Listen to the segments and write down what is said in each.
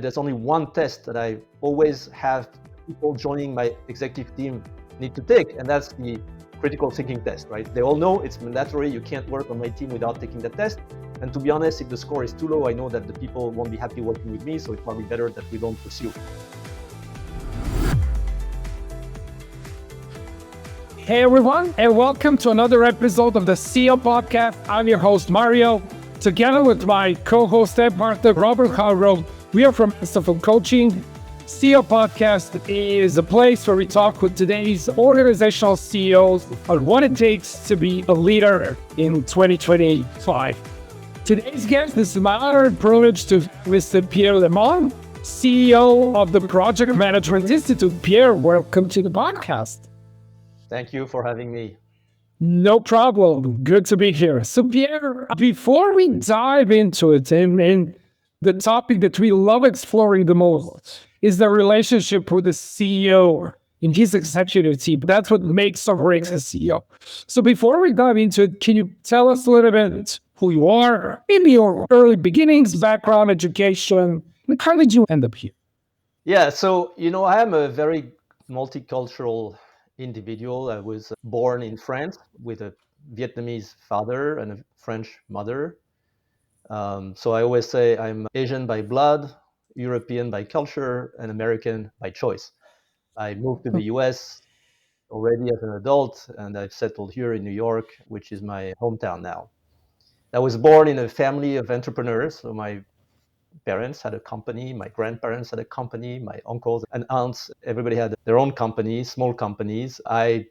There's only one test that I always have people joining my executive team need to take, and that's the critical thinking test, right? They all know it's mandatory. You can't work on my team without taking the test. And to be honest, if the score is too low, I know that the people won't be happy working with me, so it's probably better that we don't pursue. Hey everyone, and welcome to another episode of the CEO Podcast. I'm your host, Mario. Together with my co-host and partner, Robert Hargrove, we are from Masterful Coaching. CEO Podcast is a place where we talk with today's organizational CEOs on what it takes to be a leader in 2025. Today's guest is my honor and privilege to Mr. Pierre Le Manh, CEO of the Project Management Institute. Pierre, welcome to the podcast. Thank you for having me. No problem. Good to be here. So Pierre, before we dive into it, and the topic that we love exploring the most is the relationship with the CEO in his executive team. That's what makes or breaks a CEO. So before we dive into it, can you tell us a little bit who you are, maybe your early beginnings, background, education, and how did you end up here? Yeah, so, I am a very multicultural individual. I was born in France with a Vietnamese father and a French mother. So I always say I'm Asian by blood, European by culture, and American by choice. I moved to the US already as an adult, and I've settled here in New York, which is my hometown now. I was born in a family of entrepreneurs. So my parents had a company, my grandparents had a company, my uncles and aunts, everybody had their own companies, small companies. I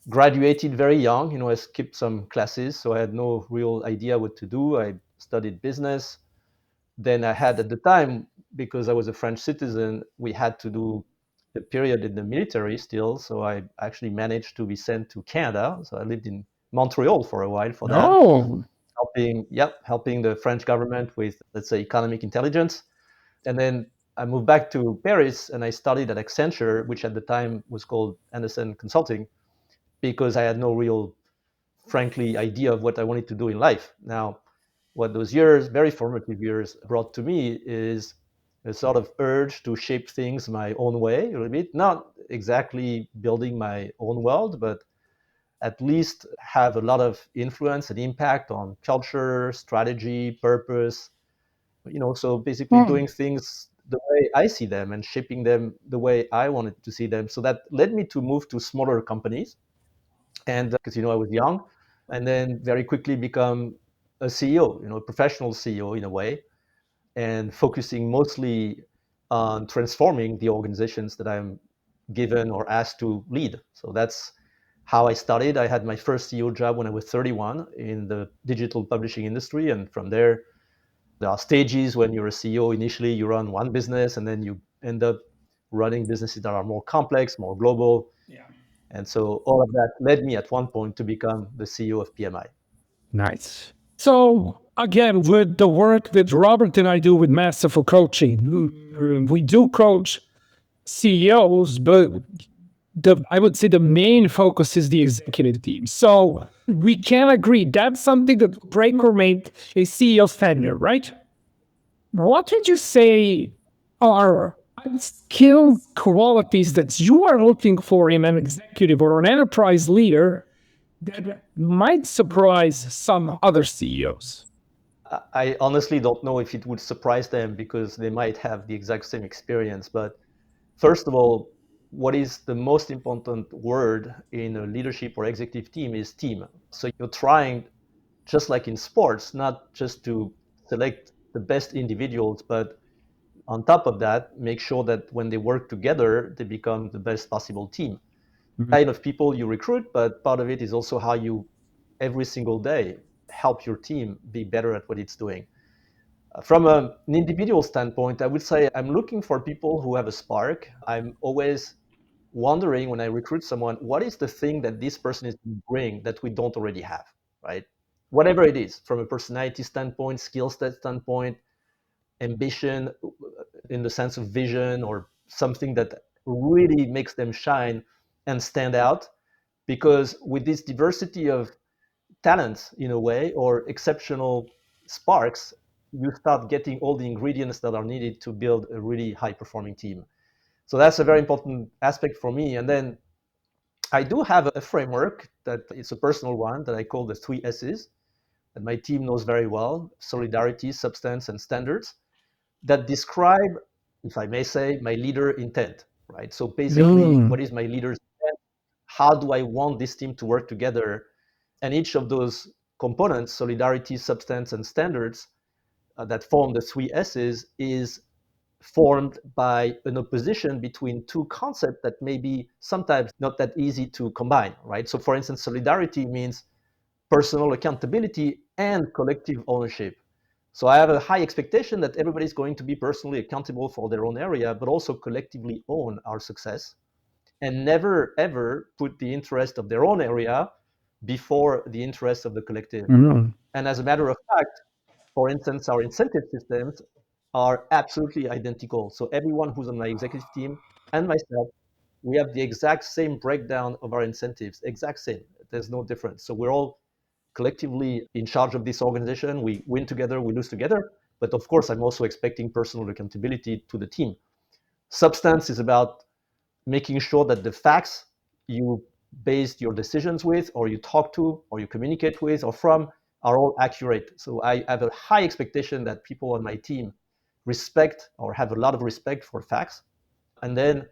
graduated very young. I skipped some classes, so I had no real idea what to do. I studied business. Then I had at the time, because I was a French citizen, we had to do a period in the military still. So I actually managed to be sent to Canada. So I lived in Montreal for a while for that. Oh, Helping the French government with, let's say, economic intelligence. And then I moved back to Paris and I studied at Accenture, which at the time was called Anderson Consulting, because I had no real, frankly, idea of what I wanted to do in life. Now, what those years, very formative years, brought to me is a sort of urge to shape things my own way a little bit, not exactly building my own world, but at least have a lot of influence and impact on culture, strategy, purpose, so basically doing things the way I see them and shaping them the way I wanted to see them. So that led me to move to smaller companies. And because, I was young, and then very quickly become a CEO, a professional CEO in a way, and focusing mostly on transforming the organizations that I'm given or asked to lead. So that's how I started. I had my first CEO job when I was 31 in the digital publishing industry. And from there are stages when you're a CEO. Initially, you run one business, and then you end up running businesses that are more complex, more global. yeah. And so all of that led me at one point to become the CEO of PMI. Nice. So again, with the work that Robert and I do with Masterful Coaching, we do coach CEOs, but I would say the main focus is the executive team. So we can agree that's something that break or make a CEO's tenure, right? What would you say are skill qualities that you are looking for in an executive or an enterprise leader that might surprise some other CEOs? I honestly don't know if it would surprise them because they might have the exact same experience. But first of all, what is the most important word in a leadership or executive team is team. So you're trying, just like in sports, not just to select the best individuals, but on top of that, make sure that when they work together, they become the best possible team. Kind of people you recruit, but part of it is also how you every single day help your team be better at what it's doing. From an individual standpoint, I would say I'm looking for people who have a spark. I'm always wondering when I recruit someone, what is the thing that this person is bring that we don't already have, right? Whatever it is, from a personality standpoint, skill set standpoint, ambition in the sense of vision, or something that really makes them shine and stand out. Because with this diversity of talents in a way, or exceptional sparks, you start getting all the ingredients that are needed to build a really high performing team. So that's a very important aspect for me. And then I do have a framework that it's a personal one that I call the three S's that my team knows very well: solidarity, substance, and standards, that describe, if I may say, my leader intent, right? So basically, Mm. what is my leader's intent? How do I want this team to work together? And each of those components, solidarity, substance, and standards, that form the three S's, is formed by an opposition between two concepts that may be sometimes not that easy to combine, right? So, for instance, solidarity means personal accountability and collective ownership. So I have a high expectation that everybody's going to be personally accountable for their own area, but also collectively own our success and never ever put the interest of their own area before the interest of the collective. Mm. And as a matter of fact, for instance, our incentive systems are absolutely identical. So everyone who's on my executive team and myself, we have the exact same breakdown of our incentives, exact same. There's no difference. So we're all collectively in charge of this organization. We win together, we lose together. But of course, I'm also expecting personal accountability to the team. Substance is about making sure that the facts you based your decisions with, or you talk to, or you communicate with, or from, are all accurate. So I have a high expectation that people on my team respect or have a lot of respect for facts. And then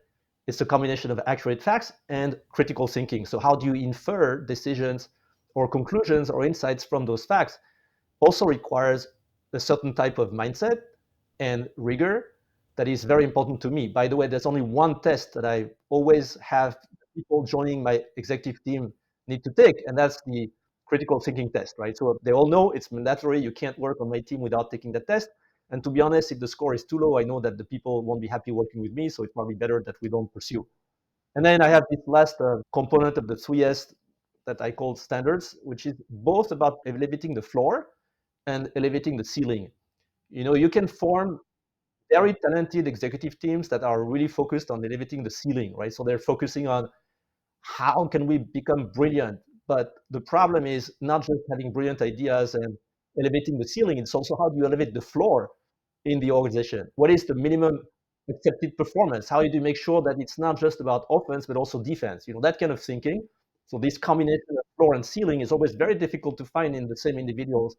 it's a combination of accurate facts and critical thinking. So how do you infer decisions or conclusions or insights from those facts? Also requires a certain type of mindset and rigor that is very important to me. By the way, there's only one test that I always have people joining my executive team need to take, and that's the critical thinking test, right? So they all know it's mandatory. You can't work on my team without taking that test. And to be honest, if the score is too low, I know that the people won't be happy working with me. So it's probably better that we don't pursue. And then I have this last component of the 3S that I call standards, which is both about elevating the floor and elevating the ceiling. You know, you can form very talented executive teams that are really focused on elevating the ceiling, right? So they're focusing on how can we become brilliant. But the problem is not just having brilliant ideas and elevating the ceiling, it's also how do you elevate the floor in the organization? What is the minimum accepted performance? How do you make sure that it's not just about offense, but also defense? You know, that kind of thinking. So this combination of floor and ceiling is always very difficult to find in the same individuals.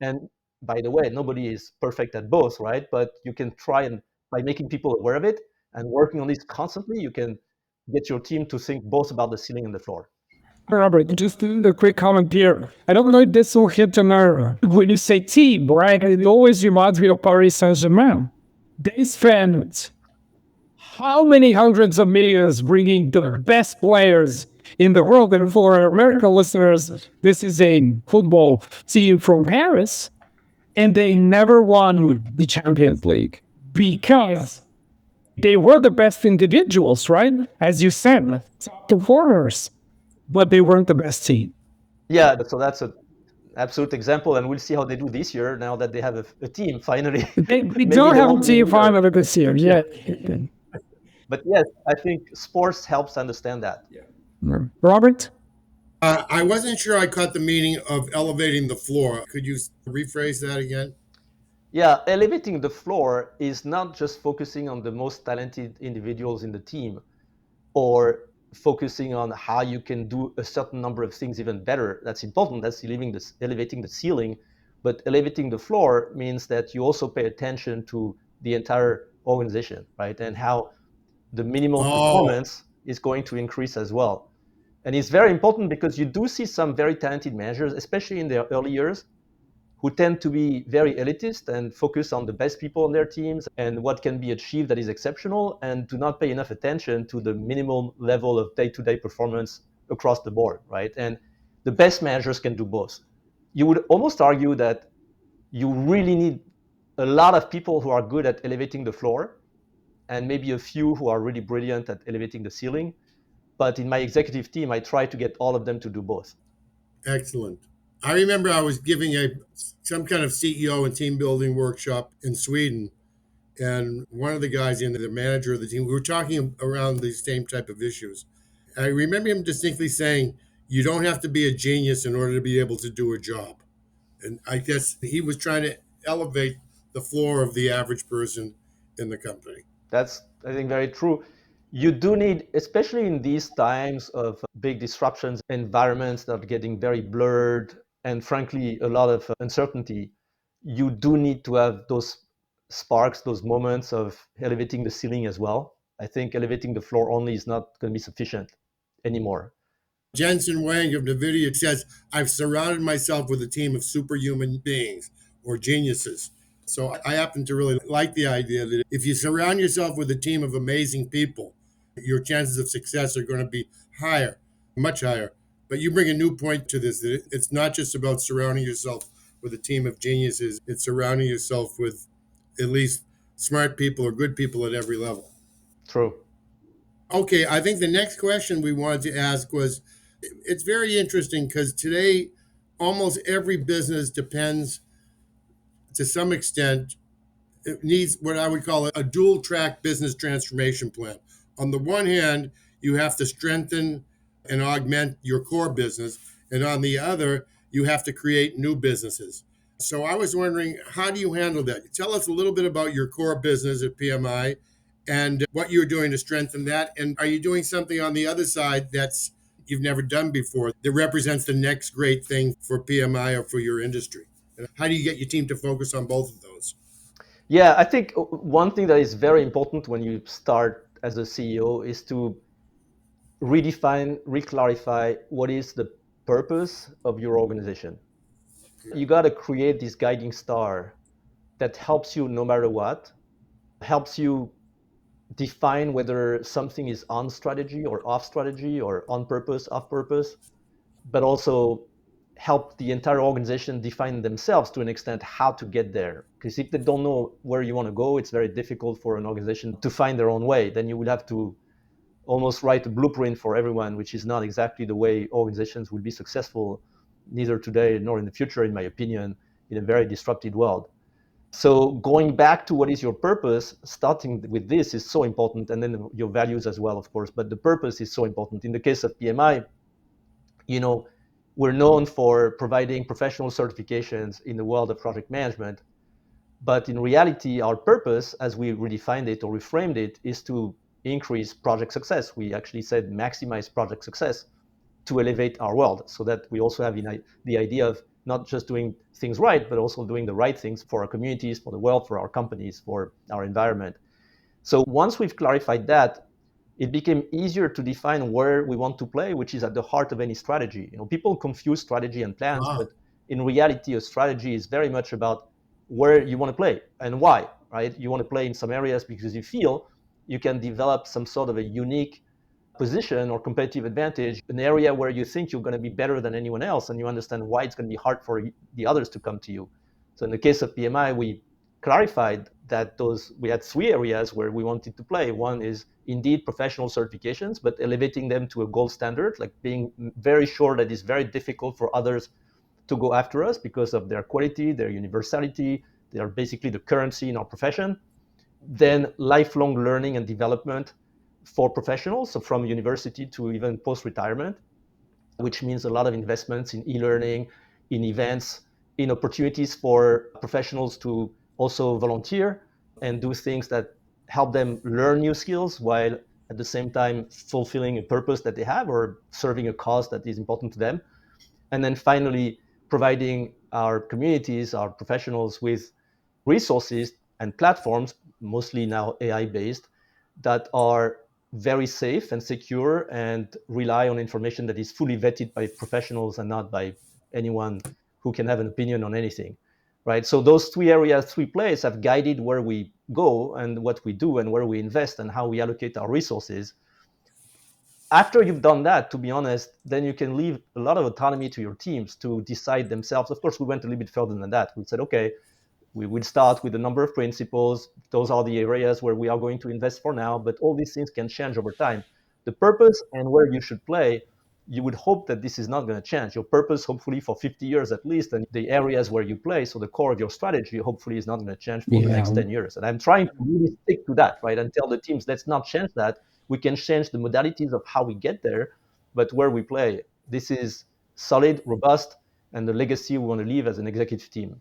And by the way, nobody is perfect at both, right? But you can try, and by making people aware of it and working on this constantly, you can get your team to think both about the ceiling and the floor. Robert, just a quick comment here. I don't know if this will hit the nerve. When you say team, right, it always reminds me of Paris Saint-Germain. They spend how many hundreds of millions bringing the best players in the world? And for American listeners, this is a football team from Paris, and they never won the Champions League because they were the best individuals, right? As you said, top performers, but they weren't the best team. Yeah, so that's an absolute example, and we'll see how they do this year now that they have a team finally. They Maybe don't they have a won't team win either. final this year Yeah. yet. But yes, I think sports helps understand that. Robert? I wasn't sure I caught the meaning of elevating the floor. Could you rephrase that again? Yeah, elevating the floor is not just focusing on the most talented individuals in the team, or focusing on how you can do a certain number of things even better. That's important. That's elevating the ceiling. But elevating the floor means that you also pay attention to the entire organization, right? And how the minimal Oh, performance is going to increase as well. And it's very important because you do see some very talented managers, especially in their early years, who tend to be very elitist and focus on the best people on their teams and what can be achieved that is exceptional, and do not pay enough attention to the minimum level of day-to-day performance across the board, right? And the best managers can do both. You would almost argue that you really need a lot of people who are good at elevating the floor and maybe a few who are really brilliant at elevating the ceiling. But in my executive team, I try to get all of them to do both. excellent. I remember I was giving a some kind of CEO and team building workshop in Sweden, and one of the guys in the manager of the team, we were talking around these same type of issues. I remember him distinctly saying, "You don't have to be a genius in order to be able to do a job." And I guess he was trying to elevate the floor of the average person in the company. That's, I think, very true. You do need, especially in these times of big disruptions, environments that are getting very blurred, and frankly, a lot of uncertainty, you do need to have those sparks, those moments of elevating the ceiling as well. I think elevating the floor only is not going to be sufficient anymore. Jensen Wang of NVIDIA says, I've surrounded myself with a team of superhuman beings or geniuses. So I happen to really like the idea that if you surround yourself with a team of amazing people, your chances of success are going to be higher, much higher. But you bring a new point to this, that it's not just about surrounding yourself with a team of geniuses, it's surrounding yourself with at least smart people or good people at every level. True. Okay, I think the next question we wanted to ask was, it's very interesting because today almost every business depends to some extent, it needs what I would call a dual track business transformation plan. On the one hand, you have to strengthen and augment your core business, and on the other, you have to create new businesses. So I was wondering, how do you handle that? Tell us a little bit about your core business at PMI and what you're doing to strengthen that. And are you doing something on the other side that's you've never done before that represents the next great thing for PMI or for your industry? And how do you get your team to focus on both of those? Yeah, I think one thing that is very important when you start as a CEO is to redefine, reclarify what is the purpose of your organization. You got to create this guiding star that helps you no matter what, helps you define whether something is on strategy or off strategy or on purpose, off purpose, but also help the entire organization define themselves to an extent how to get there. Because if they don't know where you want to go, it's very difficult for an organization to find their own way. Then you would have to almost write a blueprint for everyone, which is not exactly the way organizations will be successful, neither today nor in the future, in my opinion, in a very disrupted world. So going back to what is your purpose, starting with this is so important, and then your values as well, of course, but the purpose is so important. In the case of PMI, we're known for providing professional certifications in the world of project management, but in reality, our purpose, as we redefined it or reframed it, is to increase project success. We actually said maximize project success to elevate our world, so that we also have the idea of not just doing things right, but also doing the right things for our communities, for the world, for our companies, for our environment. So once we've clarified that, it became easier to define where we want to play, which is at the heart of any strategy. People confuse strategy and plans, Ah, but in reality, a strategy is very much about where you want to play and why, right? You want to play in some areas because you feel you can develop some sort of a unique position or competitive advantage, an area where you think you're going to be better than anyone else, and you understand why it's going to be hard for the others to come to you. So in the case of PMI, we clarified that we had three areas where we wanted to play. One is indeed professional certifications, but elevating them to a gold standard, like being very sure that it's very difficult for others to go after us because of their quality, their universality. They are basically the currency in our profession. Then lifelong learning and development for professionals, so from university to even post-retirement, which means a lot of investments in e-learning, in events, in opportunities for professionals to also volunteer and do things that help them learn new skills while at the same time fulfilling a purpose that they have or serving a cause that is important to them. And then finally, providing our communities, our professionals with resources and platforms, mostly now AI based, that are very safe and secure and rely on information that is fully vetted by professionals and not by anyone who can have an opinion on anything. Right. So those three areas, three plays have guided where we go and what we do and where we invest and how we allocate our resources. After you've done that, to be honest, then you can leave a lot of autonomy to your teams to decide themselves. Of course, we went a little bit further than that. We said, okay, we will start with a number of principles. Those are the areas where we are going to invest for now, but all these things can change over time. The purpose and where you should play, you would hope that this is not going to change. Your purpose, hopefully for 50 years at least, and the areas where you play, so the core of your strategy, hopefully is not going to change for the next 10 years. And I'm trying to really stick to that, right? And tell the teams, let's not change that. We can change the modalities of how we get there, but where we play, this is solid, robust, and the legacy we want to leave as an executive team.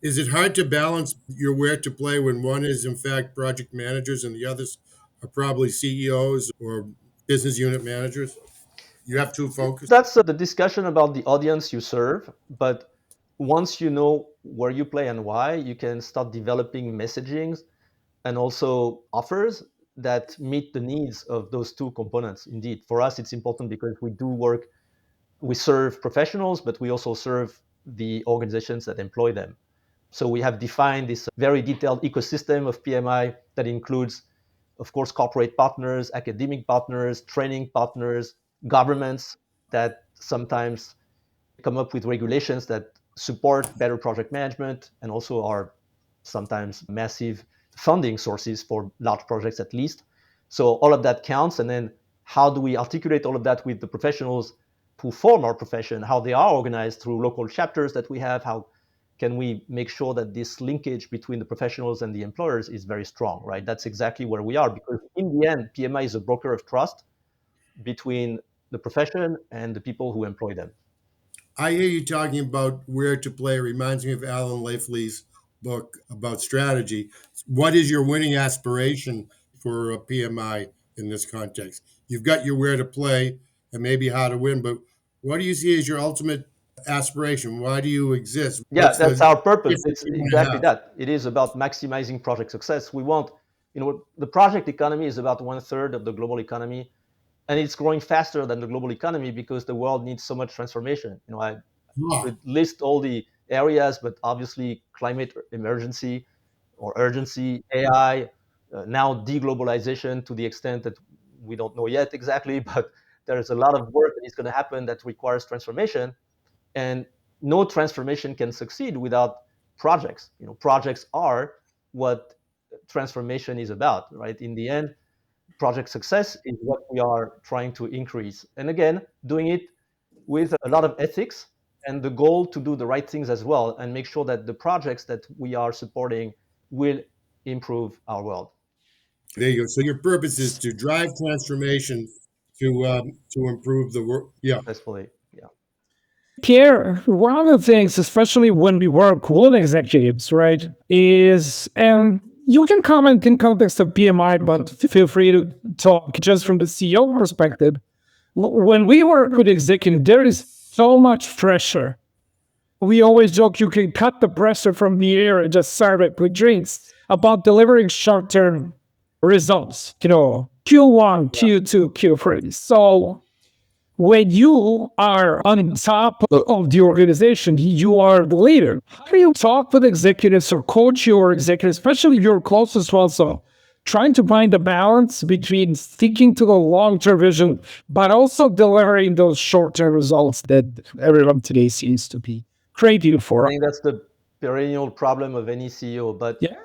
Is it hard to balance your where to play when one is in fact project managers and the others are probably CEOs or business unit managers? You have to focus. That's the discussion about the audience you serve. But once you know where you play and why, you can start developing messagings and also offers that meet the needs of those two components. Indeed, for us, it's important because we do work, we serve professionals, but we also serve the organizations that employ them. So we have defined this very detailed ecosystem of PMI that includes, of course, corporate partners, academic partners, training partners, governments that sometimes come up with regulations that support better project management and also are sometimes massive funding sources for large projects at least. So all of that counts. And then how do we articulate all of that with the professionals who form our profession, how they are organized through local chapters that we have, how can we make sure that this linkage between the professionals and the employers is very strong, right? That's exactly where we are, because in the end, PMI is a broker of trust between the profession and the people who employ them. I hear you talking about where to play. It reminds me of Alan Leifley's book about strategy. What is your winning aspiration for a PMI in this context? You've got your where to play and maybe how to win, but what do you see as your ultimate aspiration? Why do you exist? Yeah, What's the that's our purpose. difference It's you want to exactly have? that. It is about maximizing project success. We want, the project economy is about 1/3 of the global economy, and it's growing faster than the global economy because the world needs so much transformation. I Ah, could list all the areas, but obviously climate emergency or urgency, AI, now deglobalization to the extent that we don't know yet exactly, but there's a lot of work that is going to happen that requires transformation. And no transformation can succeed without projects. Projects are what transformation is about, right? In the end, project success is what we are trying to increase. And again, doing it with a lot of ethics and the goal to do the right things as well and make sure that the projects that we are supporting will improve our world. there you go. So your purpose is to drive transformation to improve the world. Yeah. Successfully. Yeah. Pierre, one of the things, especially when we work with executives, right, is, and you can comment in context of PMI, but feel free to talk just from the CEO perspective. When we work with executives, there is so much pressure. We always joke you can cut the pressure from the air and just serve it with drinks about delivering short-term results, Q1, Q2, Q3. So when you are on top of the organization, you are the leader. How do you talk with executives or coach your executives, especially your closest ones? So trying to find a balance between sticking to the long-term vision, but also delivering those short-term results that everyone today seems to be craving I for. think that's the perennial problem of any CEO. But Yeah.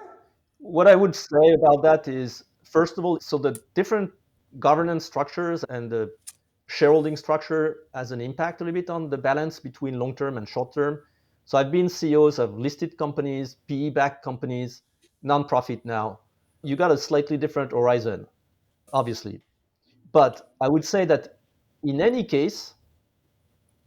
what I would say about that is, first of all, so the different governance structures and the shareholding structure has an impact a little bit on the balance between long term and short term. So I've been CEOs of listed companies, PE backed companies, nonprofit now. You got a slightly different horizon, obviously. But I would say that in any case,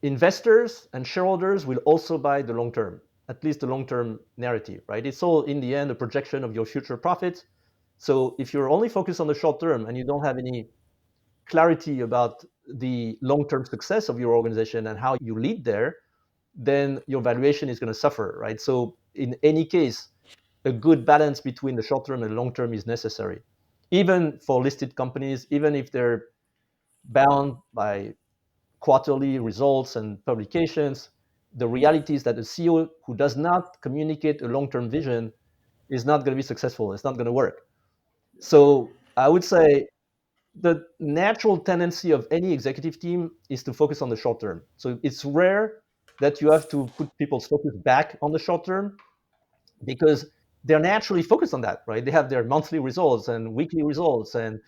investors and shareholders will also buy the long term, at least the long term narrative, right? It's all in the end a projection of your future profits. So if you're only focused on the short term and you don't have any clarity about the long term success of your organization and how you lead there, then your valuation is going to suffer, right? So in any case, a good balance between the short term and long term is necessary, even for listed companies, even if they're bound by quarterly results and publications. The reality is that a CEO who does not communicate a long-term vision is not going to be successful. It's not going to work. So I would say the natural tendency of any executive team is to focus on the short term. So it's rare that you have to put people's focus back on the short term because they're naturally focused on that, right? They have their monthly results and weekly results and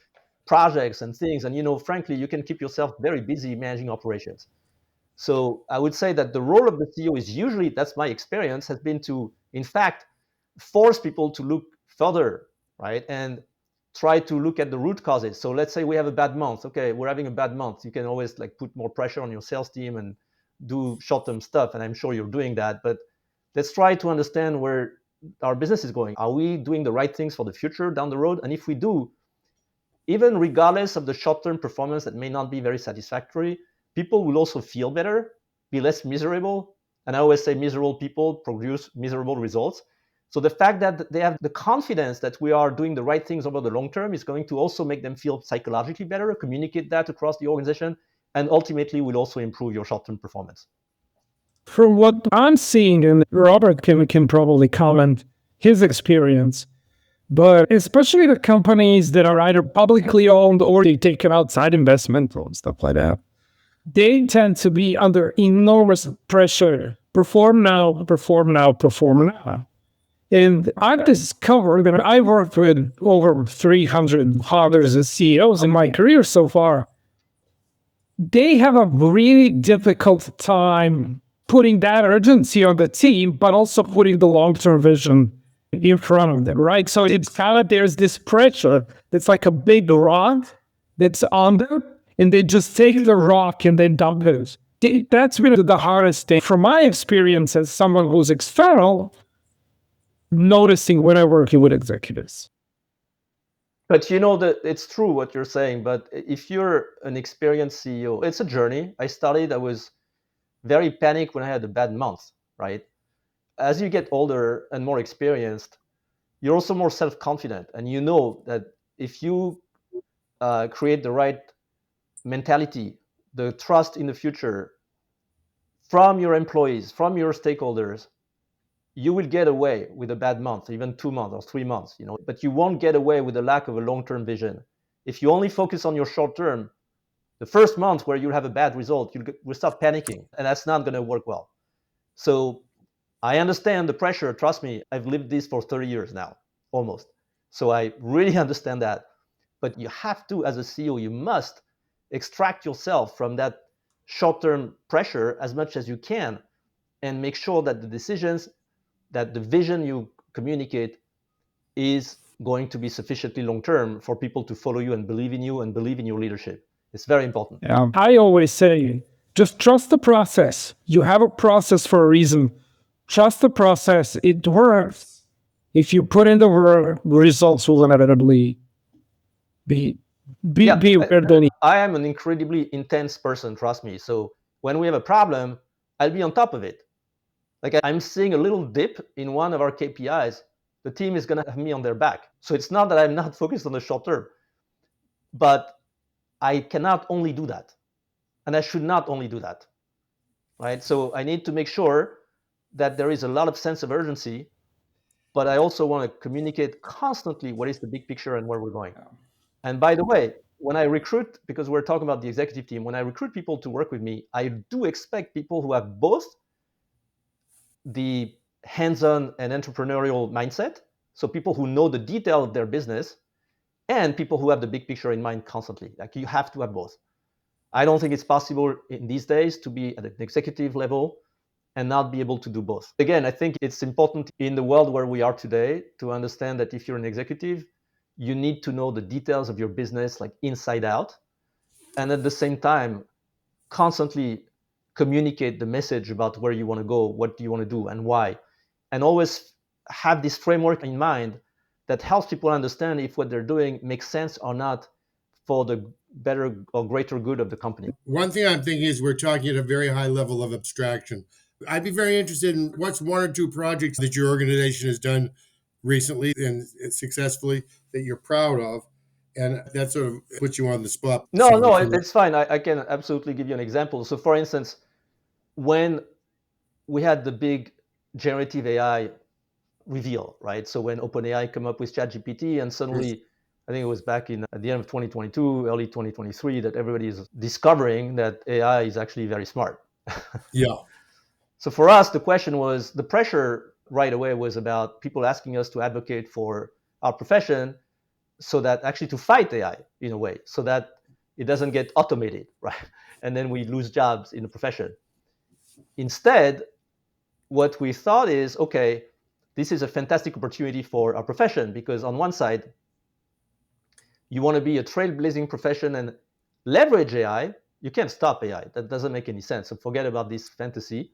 projects and things. And frankly, you can keep yourself very busy managing operations. So I would say that the role of the CEO is usually, that's my experience, has been to, in fact, force people to look further, right? And try to look at the root causes. So let's say we have a bad month. Okay, we're having a bad month. You can always put more pressure on your sales team and do short-term stuff. And I'm sure you're doing that. But let's try to understand where our business is going. Are we doing the right things for the future down the road? And if we do, even regardless of the short-term performance that may not be very satisfactory, people will also feel better, be less miserable. And I always say miserable people produce miserable results. So the fact that they have the confidence that we are doing the right things over the long term is going to also make them feel psychologically better, communicate that across the organization, and ultimately will also improve your short-term performance. From what I'm seeing, and Robert can probably comment his experience, but especially the companies that are either publicly owned or they take an outside investment or stuff like that, they tend to be under enormous pressure. Perform now, perform now, perform now. And I've discovered that I've worked with over 300 founders and CEOs in my career so far. They have a really difficult time putting that urgency on the team, but also putting the long-term vision in front of them, right? So it's kind of, there's this pressure that's like a big rock that's on them, and they just take the rock and then dump it. That's really the hardest thing. From my experience as someone who's external, noticing when I'm working with executives. But you know that it's true what you're saying, but if you're an experienced CEO, it's a journey. I was very panicked when I had a bad month, right? As you get older and more experienced, you're also more self-confident, and you know that if you create the right mentality, the trust in the future from your employees, from your stakeholders, you will get away with a bad month, even 2 months or 3 months, but you won't get away with the lack of a long-term vision. If you only focus on your short term, the first month where you have a bad result, you'll start panicking, and that's not going to work well. So I understand the pressure. Trust me, I've lived this for 30 years now, almost. So I really understand that. But you have to, as a CEO, you must extract yourself from that short-term pressure as much as you can and make sure that the decisions, that the vision you communicate is going to be sufficiently long-term for people to follow you and believe in you and believe in your leadership. It's very important. Yeah. I always say, just trust the process. You have a process for a reason. Trust the process. It works. If you put in the work, results will inevitably be where they need. I am an incredibly intense person, trust me. So when we have a problem, I'll be on top of it. Like I'm seeing a little dip in one of our KPIs, the team is going to have me on their back. So it's not that I'm not focused on the short term, but I cannot only do that. And I should not only do that, right? So I need to make sure that there is a lot of sense of urgency, but I also want to communicate constantly what is the big picture and where we're going. And by the way, when I recruit, because we're talking about the executive team, when I recruit people to work with me, I do expect people who have both the hands-on and entrepreneurial mindset, so people who know the detail of their business, and people who have the big picture in mind constantly. Like you have to have both. I don't think it's possible in these days to be at an executive level and not be able to do both. Again, I think it's important in the world where we are today to understand that if you're an executive, you need to know the details of your business like inside out, and at the same time, constantly communicate the message about where you want to go, what do you want to do, and why. And always have this framework in mind that helps people understand if what they're doing makes sense or not for the better or greater good of the company. One thing I'm thinking is we're talking at a very high level of abstraction. I'd be very interested in what's one or two projects that your organization has done recently and successfully that you're proud of. And that sort of puts you on the spot. No, it's fine. I can absolutely give you an example. So for instance, when we had the big generative AI reveal, right? So when OpenAI came up with ChatGPT and suddenly, I think it was back at the end of 2022, early 2023, that everybody is discovering that AI is actually very smart. Yeah. So for us, the question was, the pressure right away was about people asking us to advocate for our profession, so that actually to fight AI in a way, so that it doesn't get automated, right? And then we lose jobs in the profession. Instead, what we thought is, okay, this is a fantastic opportunity for our profession, because on one side, you want to be a trailblazing profession and leverage AI. You can't stop AI. That doesn't make any sense. So forget about this fantasy.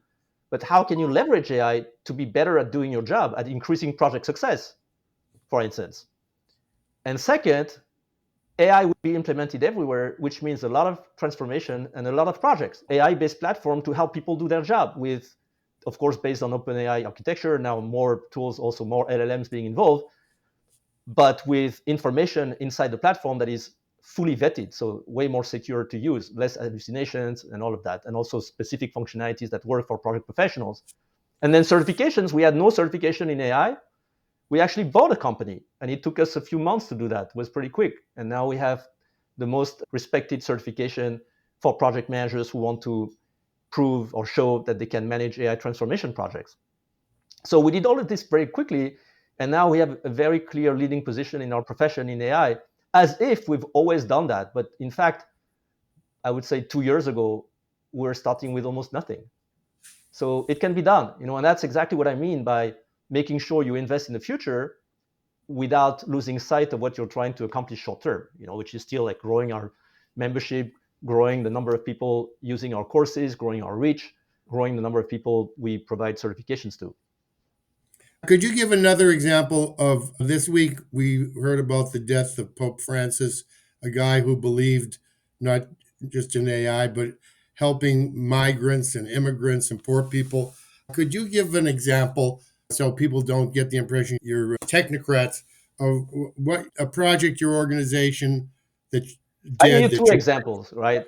but how can you leverage AI to be better at doing your job, at increasing project success, for instance? And second, AI will be implemented everywhere, which means a lot of transformation and a lot of projects. AI-based platform to help people do their job with, of course, based on OpenAI architecture, now more tools, also more LLMs being involved, but with information inside the platform that is fully vetted, so way more secure to use, less hallucinations and all of that, and also specific functionalities that work for project professionals. And then certifications, we had no certification in AI. We actually bought a company, and it took us a few months to do that. It was pretty quick. And now we have the most respected certification for project managers who want to prove or show that they can manage AI transformation projects. So we did all of this very quickly, and now we have a very clear leading position in our profession in AI, as if we've always done that. But in fact, I would say 2 years ago, we were starting with almost nothing. So it can be done, and that's exactly what I mean by making sure you invest in the future without losing sight of what you're trying to accomplish short term, which is still like growing our membership, growing the number of people using our courses, growing our reach, growing the number of people we provide certifications to. Could you give another example of this week? We heard about the death of Pope Francis, a guy who believed not just in AI, but helping migrants and immigrants and poor people. Could you give an example so people don't get the impression you're technocrats of what a project your organization that I give did you that two you examples, right?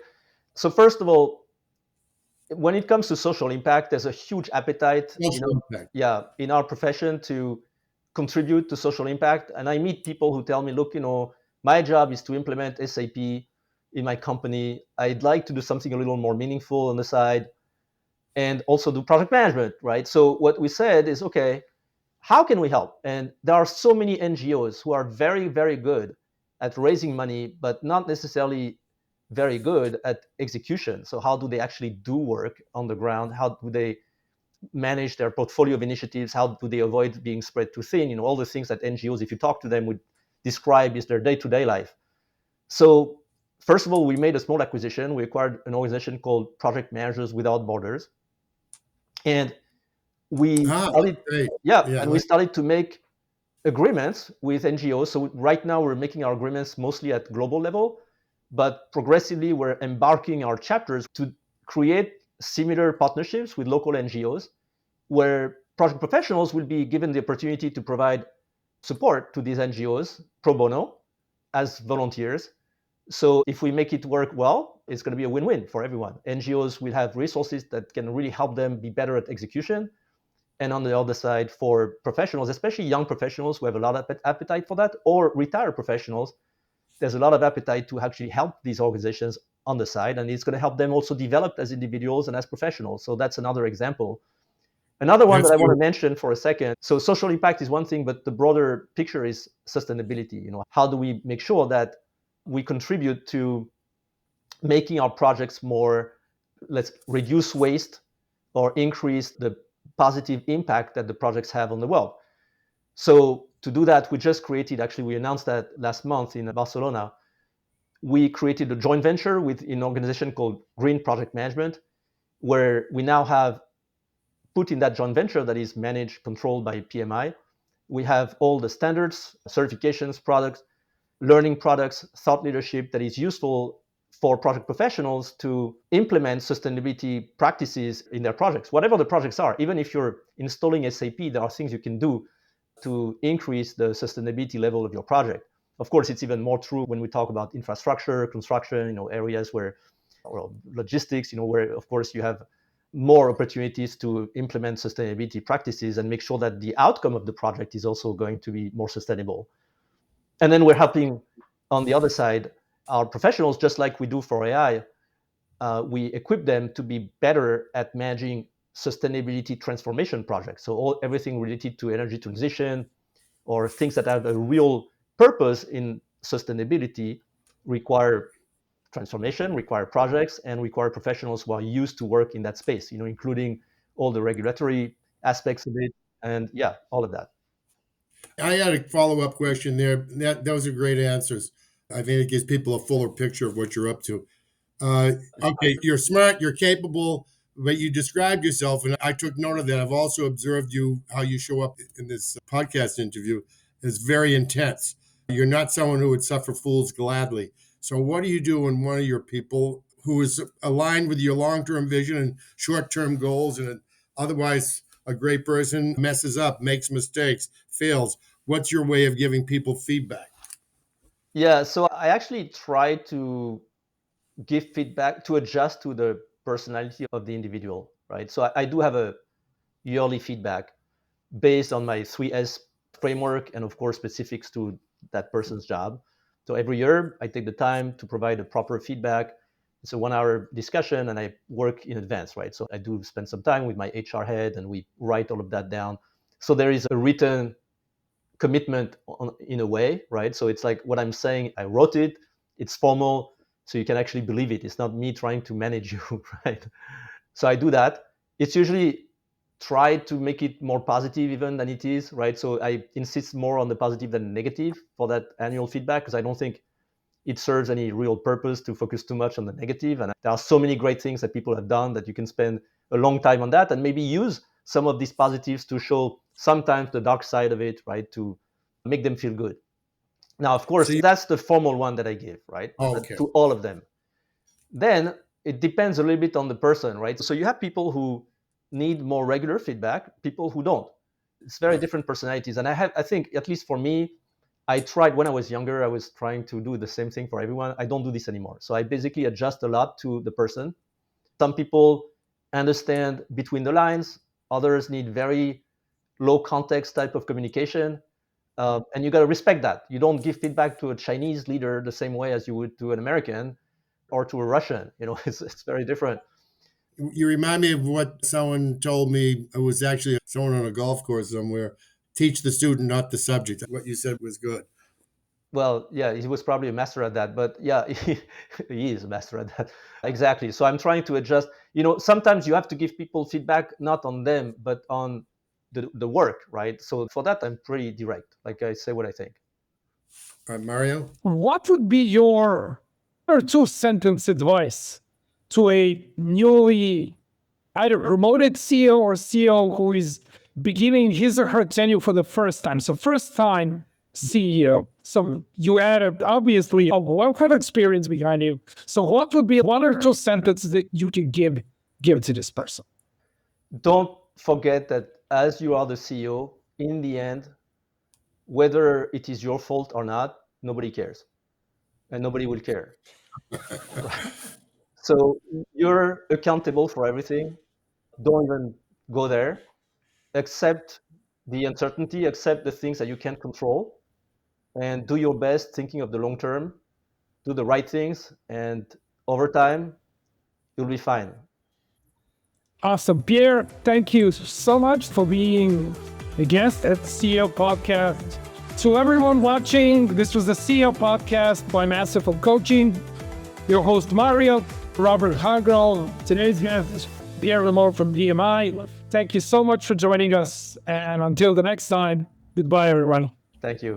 So first of all, when it comes to social impact, there's a huge appetite, social impact? in our profession to contribute to social impact. And I meet people who tell me, look, my job is to implement SAP in my company. I'd like to do something a little more meaningful on the side and also do project management, right? So what we said is, okay, how can we help? And there are so many NGOs who are very, very good at raising money, but not necessarily very good at execution. So how do they actually do work on the ground? How do they manage their portfolio of initiatives? How do they avoid being spread too thin? All the things that NGOs, if you talk to them, would describe is their day-to-day life. So first of all, we made a small acquisition. We acquired an organization called Project Managers Without Borders. And we started, Great. Yeah, and we started to make agreements with NGOs. So right now we're making our agreements mostly at global level, but progressively we're embarking our chapters to create similar partnerships with local NGOs where project professionals will be given the opportunity to provide support to these NGOs pro bono as volunteers. So if we make it work well, it's going to be a win-win for everyone. NGOs will have resources that can really help them be better at execution. And on the other side, for professionals, especially young professionals who have a lot of appetite for that, or retired professionals, there's a lot of appetite to actually help these organizations on the side. And it's going to help them also develop as individuals and as professionals. So that's another example. Another one that I want to mention for a second. So social impact is one thing, but the broader picture is sustainability. How do we make sure that we contribute to making our projects more, let's reduce waste or increase the positive impact that the projects have on the world. So to do that, we announced that last month in Barcelona. We created a joint venture with an organization called Green Project Management, where we now have put in that joint venture that is managed, controlled by PMI. We have all the standards, certifications, products, learning products, thought leadership that is useful for project professionals to implement sustainability practices in their projects, whatever the projects are. Even if you're installing SAP, there are things you can do to increase the sustainability level of your project. Of course, it's even more true when we talk about infrastructure, construction, areas where, or logistics, where of course you have more opportunities to implement sustainability practices and make sure that the outcome of the project is also going to be more sustainable. And then we're helping on the other side our professionals, just like we do for AI. We equip them to be better at managing sustainability transformation projects. So everything related to energy transition or things that have a real purpose in sustainability require transformation, require projects, and require professionals who are used to work in that space, including all the regulatory aspects of it and all of that. I had a follow-up question there. Those are great answers. I think it gives people a fuller picture of what you're up to. Okay, you're smart, you're capable, But you described yourself, and I took note of that. I've also observed you, how you show up in this podcast interview, is very intense. You're not someone who would suffer fools gladly. So, what do you do when one of your people who is aligned with your long term vision and short term goals and otherwise a great person messes up, makes mistakes, fails? What's your way of giving people feedback? Yeah, so I actually try to give feedback to adjust to the personality of the individual, right? So I do have a yearly feedback based on my 3S framework and, of course, specifics to that person's job. So every year I take the time to provide a proper feedback. It's a 1 hour discussion and I work in advance, right? So I do spend some time with my HR head and we write all of that down. So there is a written commitment in a way, right? So it's like what I'm saying, I wrote it, it's formal, so you can actually believe it. It's not me trying to manage you, right? So I do that. It's usually try to make it more positive even than it is, right? So I insist more on the positive than negative for that annual feedback because I don't think it serves any real purpose to focus too much on the negative. And there are so many great things that people have done that you can spend a long time on that and maybe use some of these positives to show sometimes the dark side of it, right? To make them feel good. Now, of So course, you, that's the formal one that I give, right? oh, okay. To all of them. Then it depends a little bit on the person, right? So you have people who need more regular feedback, people who don't. It's very Right. different personalities. And I think, at least for me, I tried when I was younger, I was trying to do the same thing for everyone. I don't do this anymore. So I basically adjust a lot to the person. Some people understand between the lines, others need very low context type of communication. And you got to respect that. You don't give feedback to a Chinese leader the same way as you would to an American or to a Russian. It's very different. You remind me of what someone told me. It was actually someone on a golf course somewhere. Teach the student, not the subject. What you said was good. Well, yeah, he was probably a master at that, but yeah, he is a master at that. Exactly. So I'm trying to adjust. Sometimes you have to give people feedback not on them, but on the work, right? So for that, I'm pretty direct. Like I say what I think. Mario? What would be your or two-sentence advice to a newly either promoted CEO or CEO who is beginning his or her tenure for the first time? So first time CEO. So you added obviously a wealth of experience behind you. So what would be one or two sentences that you can give to this person? Don't forget that as you are the CEO, in the end, whether it is your fault or not, nobody cares and nobody will care. Right? So you're accountable for everything. Don't even go there. Accept the uncertainty, accept the things that you can't control, and do your best thinking of the long term. Do the right things, and over time, you'll be fine. Awesome. Pierre, thank you so much for being a guest at CEO Podcast. To everyone watching, this was the CEO Podcast by Masterful Coaching. Your host, Mario, Robert Hargrove. Today's guest, Pierre Le Manh from PMI. Thank you so much for joining us. And until the next time, goodbye, everyone. Thank you.